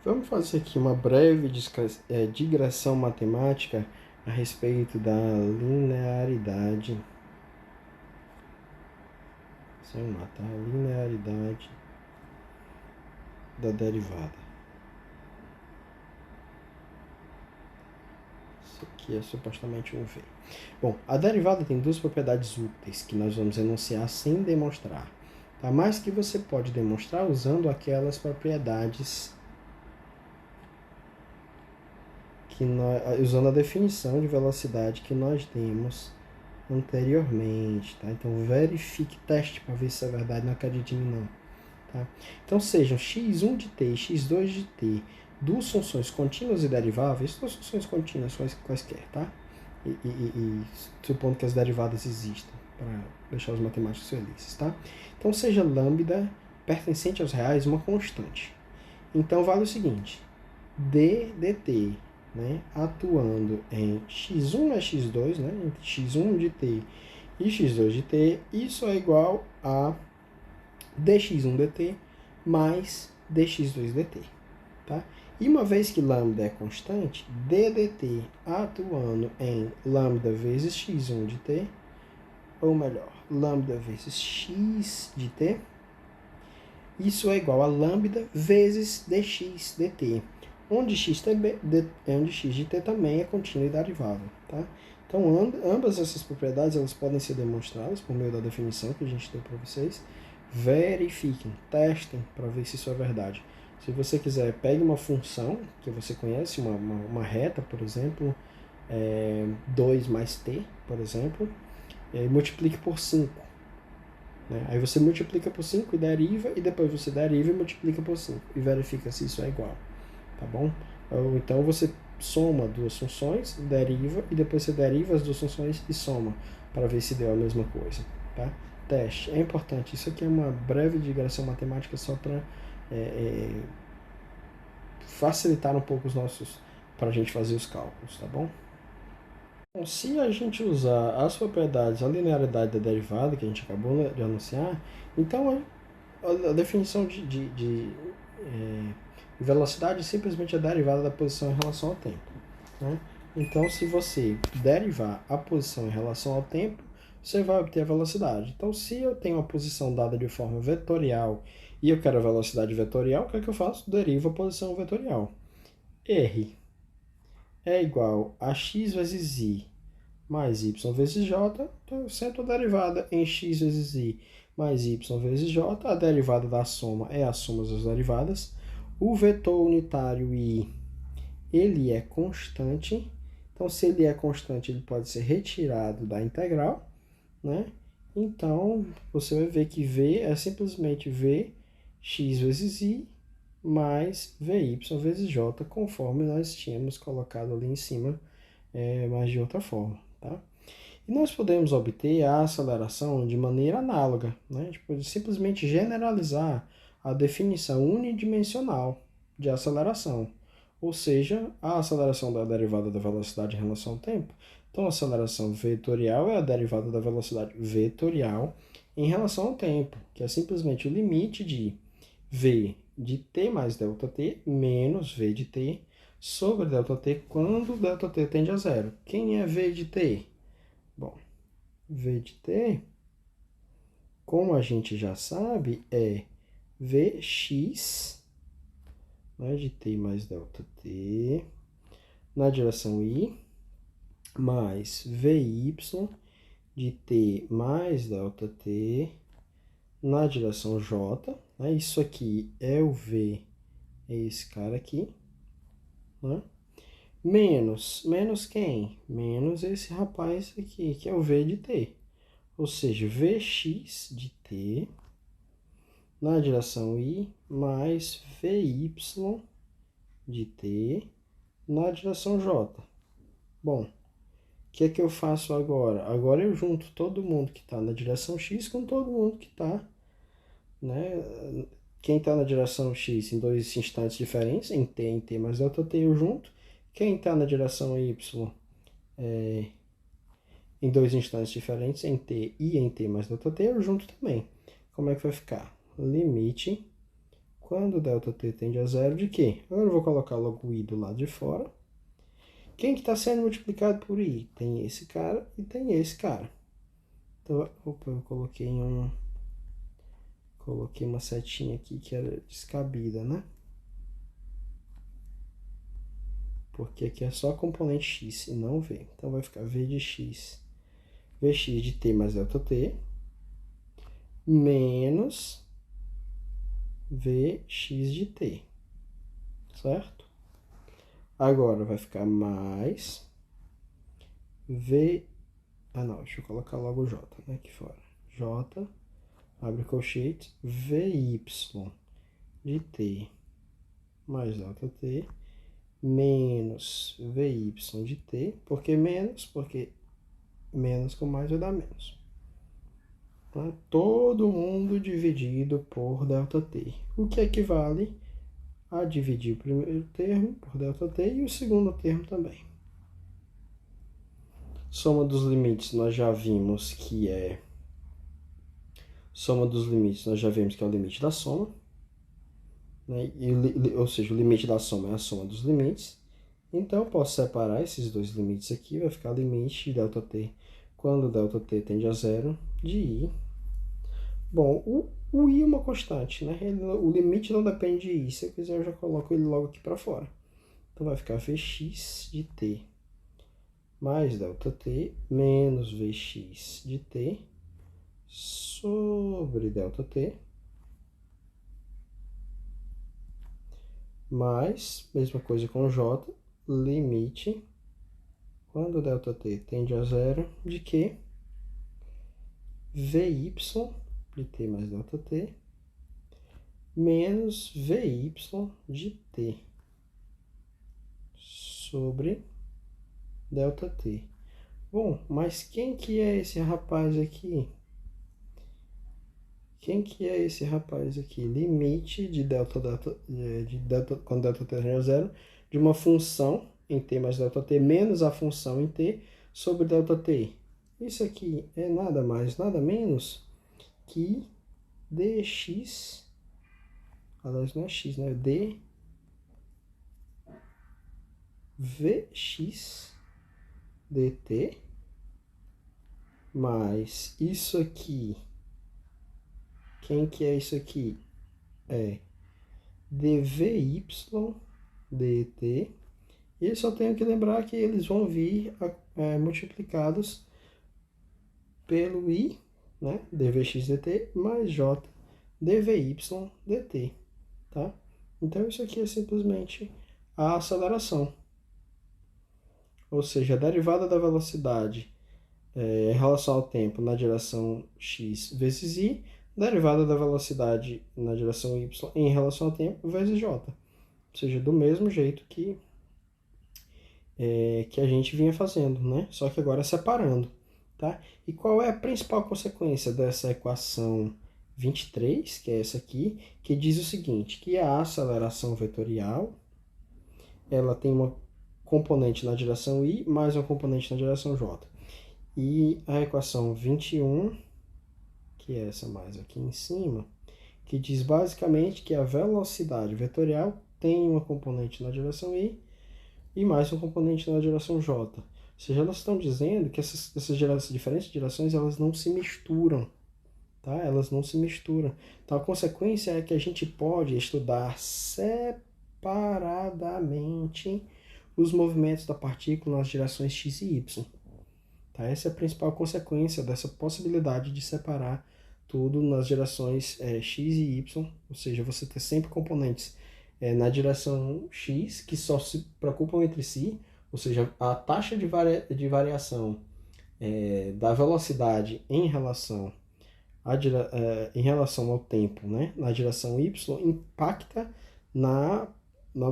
Vamos fazer aqui uma breve digressão matemática a respeito da linearidade. Vamos lá, tá? Linearidade da derivada. Isso aqui é supostamente um V. Bom, a derivada tem duas propriedades úteis que nós vamos enunciar sem demonstrar, tá? Mas que você pode demonstrar usando aquelas propriedades usando a definição de velocidade que nós demos anteriormente, tá? Então verifique, teste para ver se é verdade, não acredite em mim não, tá? Então sejam x1 de t e x2 de t duas funções contínuas e deriváveis, duas funções contínuas quaisquer, tá? E supondo que as derivadas existam, para deixar os matemáticos felizes, tá? Então seja lambda pertencente aos reais uma constante. Então vale o seguinte, d dt, né, atuando em x1 é x2, né, entre x1 de t e x2 de t, isso é igual a dx1 dt mais dx2 dt. Tá? E uma vez que lambda é constante, d dt atuando em lambda vezes x1 de t, ou melhor, lambda vezes x de t, isso é igual a lambda vezes dx dt, onde x de t também é contínuo e derivável. Tá? Então, ambas essas propriedades elas podem ser demonstradas por meio da definição que a gente deu para vocês. Verifiquem, testem para ver se isso é verdade. Se você quiser, pegue uma função que você conhece, uma reta, por exemplo, 2 mais t, por exemplo, e multiplique por 5. Né? Aí você multiplica por 5 e deriva, e depois você deriva e multiplica por 5 e verifica se isso é igual, tá bom? Ou então você soma duas funções, deriva, e depois você deriva as duas funções e soma, para ver se deu a mesma coisa, tá? Teste, é importante, isso aqui é uma breve digressão matemática só para facilitar um pouco para a gente fazer os cálculos, tá bom? Bom, se a gente usar as propriedades, a linearidade da derivada, que a gente acabou de anunciar, então a definição de velocidade é simplesmente a derivada da posição em relação ao tempo. Né? Então, se você derivar a posição em relação ao tempo, você vai obter a velocidade. Então, se eu tenho uma posição dada de forma vetorial e eu quero a velocidade vetorial, o que é que eu faço? Derivo a posição vetorial. R é igual a x vezes y mais y vezes j, então eu sento a derivada em x vezes y mais y vezes j, a derivada da soma é a soma das derivadas, o vetor unitário y, ele é constante, então se ele é constante, ele pode ser retirado da integral, né? Então, você vai ver que v é simplesmente v x vezes y mais vy vezes j, conforme nós tínhamos colocado ali em cima, mas de outra forma, tá? E nós podemos obter a aceleração de maneira análoga, né? A gente pode simplesmente generalizar a definição unidimensional de aceleração, ou seja, a aceleração da derivada da velocidade em relação ao tempo. Então, a aceleração vetorial é a derivada da velocidade vetorial em relação ao tempo, que é simplesmente o limite de v de t mais ΔT menos v de t sobre ΔT quando ΔT tende a zero. Quem é v de t? Bom, v de t, como a gente já sabe, é vx, né, de t mais ΔT, na direção y, mais vy de t mais ΔT, na direção j. Né? Isso aqui é o v, é esse cara aqui. Né? Menos quem? Menos esse rapaz aqui, que é o v de t. Ou seja, vx de t na direção y mais vy de t na direção j. Bom, o que é que eu faço agora? Agora eu junto todo mundo que está na direção x com todo mundo que está, né? Quem está na direção x em dois instantes diferentes, em t mais ΔT, eu junto. Quem está na direção y em dois instantes diferentes, em t e em t mais ΔT, eu junto também. Como é que vai ficar? Limite quando ΔT tende a zero de quê? Agora eu vou colocar logo o I do lado de fora. Quem que está sendo multiplicado por I? Tem esse cara e tem esse cara. Então, opa, eu coloquei uma setinha aqui que era descabida, né? Porque aqui é só componente x e não v. Então vai ficar v de x, vx de t mais ΔT, menos vx de t, certo? Agora vai ficar mais v... Ah, não, deixa eu colocar logo o j, né, aqui fora. J, abre colchete, vy de t mais ΔT, menos vy de t. Por que menos? Porque menos com mais vai dar menos. Tá? Todo mundo dividido por ΔT. O que equivale a dividir o primeiro termo por ΔT e o segundo termo também. Soma dos limites nós já vimos que é... Soma dos limites nós já vimos que é o limite da soma. Né? Ou seja, o limite da soma é a soma dos limites. Então, eu posso separar esses dois limites aqui. Vai ficar limite de ΔT quando ΔT tende a zero de I. Bom, o I é uma constante, né? O limite não depende de I. Se eu quiser, eu já coloco ele logo aqui para fora. Então, vai ficar Vx de t mais ΔT menos Vx de t sobre ΔT mais, mesma coisa com J, limite quando ΔT tende a zero de que Vy de t mais ΔT menos Vy de t sobre ΔT. Bom, mas quem que é esse rapaz aqui? Quem que é esse rapaz aqui? Limite de delta quando ΔT tende a zero de uma função em t mais ΔT menos a função em t sobre ΔT. Isso aqui é nada mais, nada menos que dx, aliás não é x, né? dvx dt mais isso aqui. Quem que é isso aqui? É dvy dt. E eu só tenho que lembrar que eles vão vir multiplicados pelo i, né? dvx dt mais j dvy dt, tá? Então isso aqui é simplesmente a aceleração. Ou seja, a derivada da velocidade em relação ao tempo na direção x vezes y, derivada da velocidade na direção y em relação ao tempo vezes j. Ou seja, do mesmo jeito que a gente vinha fazendo, né? Só que agora separando, tá? E qual é a principal consequência dessa equação 23, que é essa aqui, que diz o seguinte, que a aceleração vetorial, ela tem uma componente na direção y mais uma componente na direção j. E a equação 21, que é essa mais aqui em cima, que diz basicamente que a velocidade vetorial tem uma componente na direção y e mais um componente na direção j. Ou seja, elas estão dizendo que essas diferentes direções elas não se misturam, tá? Elas não se misturam. Então a consequência é que a gente pode estudar separadamente os movimentos da partícula nas direções x e y. Tá? Essa é a principal consequência dessa possibilidade de separar tudo nas direções x e y, ou seja, você ter sempre componentes na direção x que só se preocupam entre si, ou seja, a taxa de variação da velocidade em relação ao tempo, né, na direção y, impacta na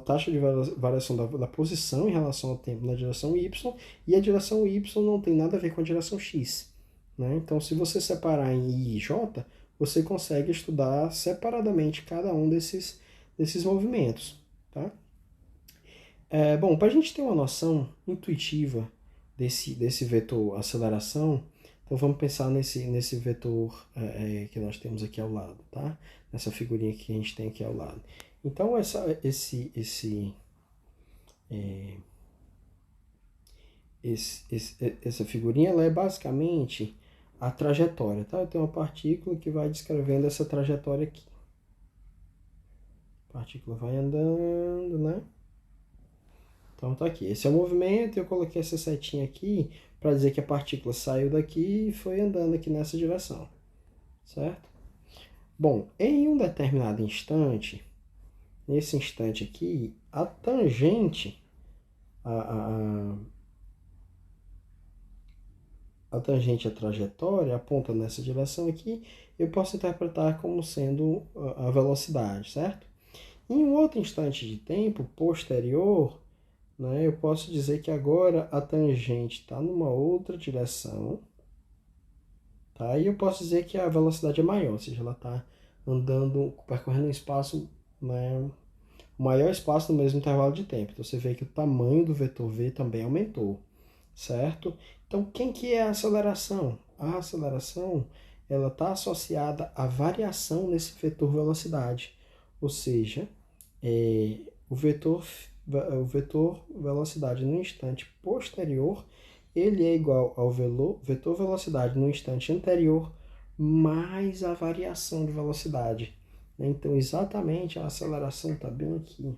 taxa de variação da posição em relação ao tempo na direção y, e a direção y não tem nada a ver com a direção x. Né? Então, se você separar em i e j, você consegue estudar separadamente cada um desses movimentos. Tá? Bom, para a gente ter uma noção intuitiva desse vetor aceleração, então vamos pensar nesse vetor que nós temos aqui ao lado. Tá? nessa figurinha que a gente tem aqui ao lado. Então, essa figurinha ela é basicamente a trajetória, tá? Eu tenho uma partícula que vai descrevendo essa trajetória aqui. A partícula vai andando, né? Então tá aqui. Esse é o movimento, eu coloquei essa setinha aqui para dizer que a partícula saiu daqui e foi andando aqui nessa direção, certo? Bom, em um determinado instante, nesse instante aqui, a tangente, a tangente à trajetória aponta nessa direção aqui, eu posso interpretar como sendo a velocidade, certo? Em um outro instante de tempo posterior, né, eu posso dizer que agora a tangente está numa outra direção, tá? E eu posso dizer que a velocidade é maior, ou seja, ela está andando, percorrendo um espaço, né, o maior espaço no mesmo intervalo de tempo. Então você vê que o tamanho do vetor v também aumentou, certo? Então quem que é a aceleração? A aceleração ela está associada à variação nesse vetor velocidade, ou seja, o vetor velocidade no instante posterior ele é igual ao vetor velocidade no instante anterior mais a variação de velocidade. Então, exatamente, a aceleração está bem aqui.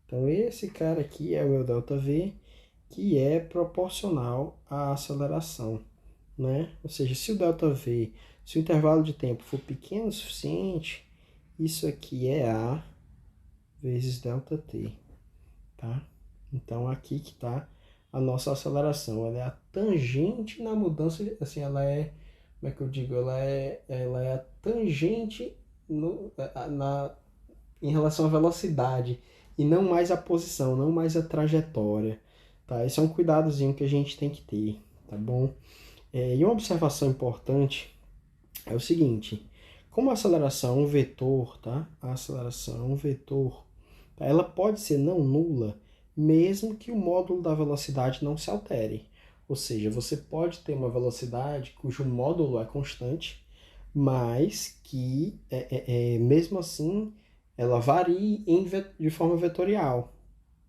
Então, esse cara aqui é o meu ΔV, que é proporcional à aceleração, né? Ou seja, se o ΔV, se o intervalo de tempo for pequeno o suficiente, isso aqui é A vezes ΔT, tá? Então, aqui que está a nossa aceleração. Ela é a tangente na mudança, assim, ela é, como é que eu digo? Ela é a tangente em relação à velocidade e não mais a posição, não mais a trajetória, tá? Esse é um cuidadozinho que a gente tem que ter, tá bom? E uma observação importante é o seguinte, como a aceleração é um vetor, tá? A aceleração é um vetor, tá? Ela pode ser não nula, mesmo que o módulo da velocidade não se altere. Ou seja, você pode ter uma velocidade cujo módulo é constante, mas que, mesmo assim, ela varie de forma vetorial,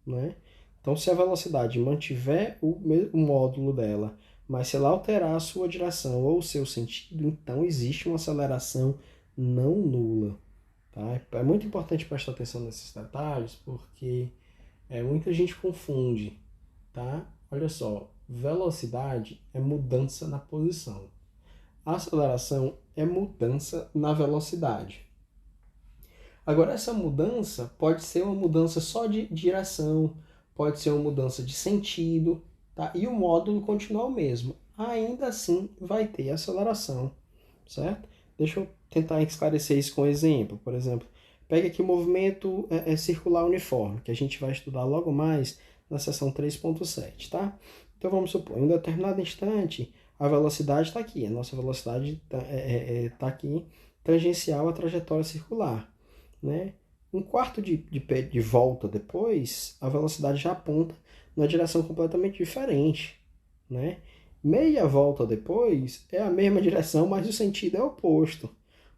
né? Então, se a velocidade mantiver o módulo dela, mas se ela alterar a sua direção ou o seu sentido, então existe uma aceleração não nula. Tá? É muito importante prestar atenção nesses detalhes, porque muita gente confunde. Tá? Olha só, velocidade é mudança na posição. A aceleração é mudança na velocidade. Agora, essa mudança pode ser uma mudança só de direção, pode ser uma mudança de sentido, tá? E o módulo continua o mesmo. Ainda assim, vai ter aceleração, certo? Deixa eu tentar esclarecer isso com um exemplo. Por exemplo, pega aqui o movimento circular uniforme, que a gente vai estudar logo mais na seção 3.7, tá? Então, vamos supor, em um determinado instante, a velocidade está aqui. A nossa velocidade está aqui, tangencial à trajetória circular, né? Um quarto de volta depois, a velocidade já aponta numa direção completamente diferente, né? Meia volta depois é a mesma direção, mas o sentido é oposto.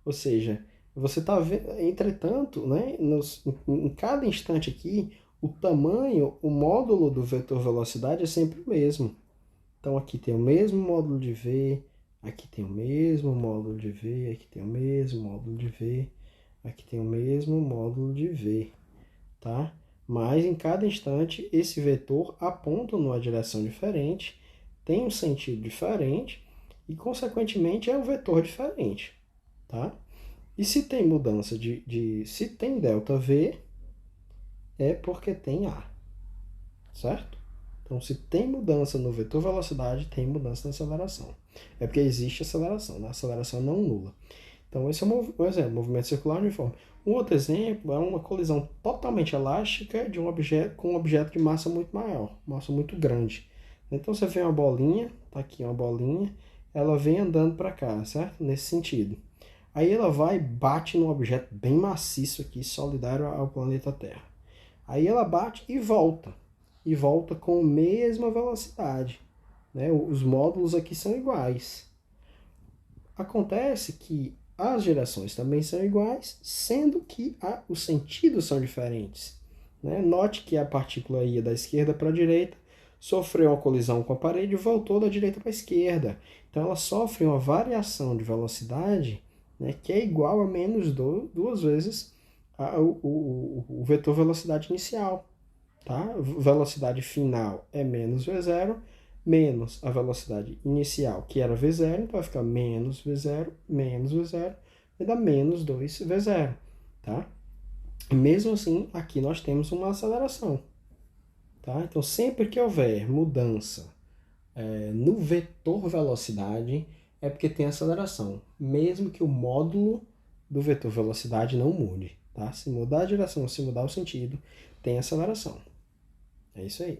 Ou seja, você está vendo, entretanto, né, em cada instante aqui, o tamanho, o módulo do vetor velocidade é sempre o mesmo. Então aqui tem o mesmo módulo de V, aqui tem o mesmo módulo de V, aqui tem o mesmo módulo de V, aqui tem o mesmo módulo de V, tá? Mas em cada instante esse vetor aponta numa direção diferente, tem um sentido diferente e consequentemente é um vetor diferente, tá? E se tem mudança se tem ΔV, é porque tem A, certo? Então, se tem mudança no vetor velocidade, tem mudança na aceleração. É porque existe aceleração, né? A aceleração não nula. Então, esse é um exemplo, movimento circular uniforme. Um outro exemplo é uma colisão totalmente elástica de um objeto com um objeto de massa muito maior, massa muito grande. Então, você vê uma bolinha, tá aqui uma bolinha, ela vem andando para cá, certo? Nesse sentido. Aí ela vai e bate num objeto bem maciço aqui, solidário ao planeta Terra. Aí ela bate e volta com a mesma velocidade, né? Os módulos aqui são iguais. Acontece que as direções também são iguais, sendo que os sentidos são diferentes. Né? Note que a partícula ia da esquerda para a direita, sofreu uma colisão com a parede e voltou da direita para a esquerda. Então ela sofre uma variação de velocidade, né, que é igual a menos duas vezes o vetor velocidade inicial. Tá? Velocidade final é menos v0, menos a velocidade inicial, que era v0, então vai ficar menos v0, vai dar menos 2v0. Tá? Mesmo assim, aqui nós temos uma aceleração. Tá? Então, sempre que houver mudança no vetor velocidade, é porque tem aceleração, mesmo que o módulo do vetor velocidade não mude. Tá? Se mudar a direção, se mudar o sentido, tem aceleração. É isso aí.